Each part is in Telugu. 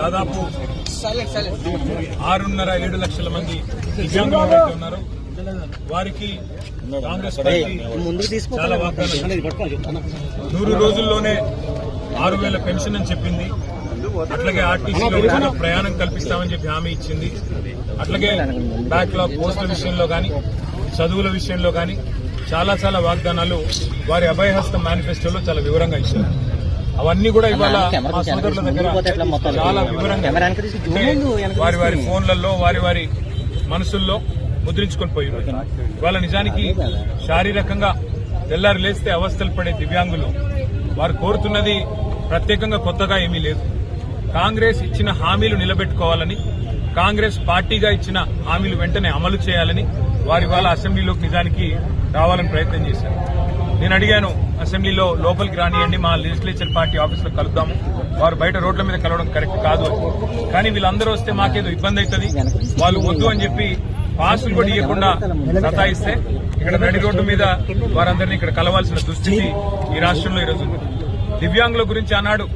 దాదాపు 6.5-7 లక్షల మంది దివ్యాంగులు ఉన్నారు. వారికి కాంగ్రెస్ పార్టీ చాలా వాగ్దానాలు 100 రోజుల్లోనే 6,000 పెన్షన్ అని చెప్పింది. అట్లాగే ఆర్టీసీలో ఉచిత ప్రయాణం కల్పిస్తామని చెప్పి హామీ ఇచ్చింది. అట్లాగే బ్యాక్లాగ్ పోస్టుల విషయంలో కానీ, చదువుల విషయంలో కానీ చాలా వాగ్దానాలు వారి అభయహస్తం మేనిఫెస్టోలో చాలా వివరంగా ఇచ్చారు. అవన్నీ కూడా ఇవాళ మా సోదరుల దగ్గర చాలా వివరంగా వారి ఫోన్లలో వారి మనసుల్లో ముద్రించుకొని పోయి ఇవాళ నిజానికి శారీరకంగా తెల్లారి లేస్తే అవస్థలు పడే దివ్యాంగులు వారు కోరుతున్నది ప్రత్యేకంగా కొత్తగా ఏమీ లేదు. కాంగ్రెస్ ఇచ్చిన హామీలు నిలబెట్టుకోవాలని, కాంగ్రెస్ పార్టీగా ఇచ్చిన హామీలు వెంటనే అమలు చేయాలని వారి వాళ్ళ అసెంబ్లీలోకి నిజానికి రావాలని ప్రయత్నం చేశారు. నేను అడిగాను, అసెంబ్లీలో లోపలికి రానియండి, మా లెజిస్లేచర్ పార్టీ ఆఫీసులో కలుద్దాము, వారు బయట రోడ్ల మీద కలవడం కరెక్ట్ కాదు అని. కానీ వీళ్ళందరూ వస్తే మాకేదో ఇబ్బంది అవుతుంది, వాళ్ళు వద్దు అని చెప్పి పాసులు కూడా ఇవ్వకుండా సతాయిస్తే ఇక్కడ నడి రోడ్డు మీద వారందరినీ ఇక్కడ కలవాల్సిన దుస్థితి ఈ రాష్ట్రంలో ఈరోజు ఉంది. దివ్యాంగుల గురించి ఆనాడు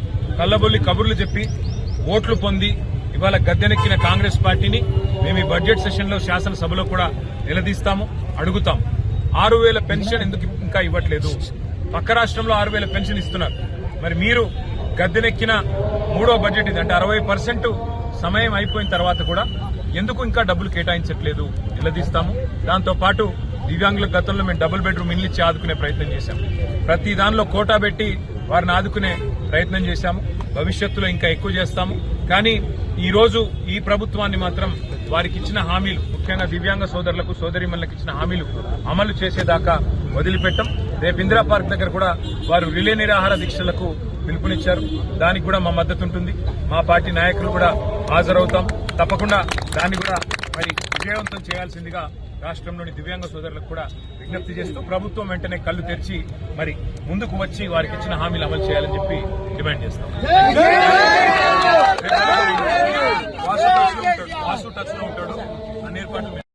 కల్లబొల్లి కబుర్లు చెప్పి ఓట్లు పొంది ఇవాళ గద్దెనెక్కిన కాంగ్రెస్ పార్టీని మేము ఈ బడ్జెట్ సెషన్లో శాసనసభలో కూడా నిలదీస్తాము, అడుగుతాం. 6,000 పెన్షన్ ఎందుకు ఇంకా ఇవ్వట్లేదు? పక్క రాష్ట్రంలో 6,000 పెన్షన్ ఇస్తున్నారు. మరి మీరు గద్దెనెక్కిన 3వ బడ్జెట్ ఇది, అంటే 60% సమయం అయిపోయిన తర్వాత కూడా ఎందుకు ఇంకా డబ్బులు కేటాయించట్లేదు? నిలదీస్తాము. దాంతో పాటు దివ్యాంగుల గతంలో మేము డబుల్ బెడ్రూమ్ ఇల్లు ఇచ్చి ఆదుకునే ప్రయత్నం చేశాము. ప్రతి దానిలో కోటా పెట్టి వారిని ఆదుకునే ప్రయత్నం చేశాము. భవిష్యత్తులో ఇంకా ఎక్కువ చేస్తాము. కానీ ఈ రోజు ఈ ప్రభుత్వాన్ని మాత్రం వారికి ఇచ్చిన హామీలు, ముఖ్యంగా దివ్యాంగ సోదరులకు సోదరీమణులకు ఇచ్చిన హామీలు అమలు చేసేదాకా వదిలిపెట్టం. రేపు ఇందిరా పార్క్ దగ్గర కూడా వారు రిలే నిరాహార దీక్షలకు పిలుపునిచ్చారు. దానికి కూడా మా మద్దతు ఉంటుంది. మా పార్టీ నాయకులు కూడా హాజరవుతాం. తప్పకుండా దాన్ని కూడా మరి విజయవంతం చేయాల్సిందిగా రాష్ట్రంలోని దివ్యాంగ సోదరులకు కూడా విజ్ఞప్తి చేస్తూ ప్రభుత్వం వెంటనే కళ్లు తెరిచి మరి ముందుకు వచ్చి వారికి ఇచ్చిన హామీలు అమలు చేయాలని చెప్పి డిమాండ్ చేస్తాం. వాసు టచ్ లో ఉంటాడు, అన్ని ఏర్పాట్లు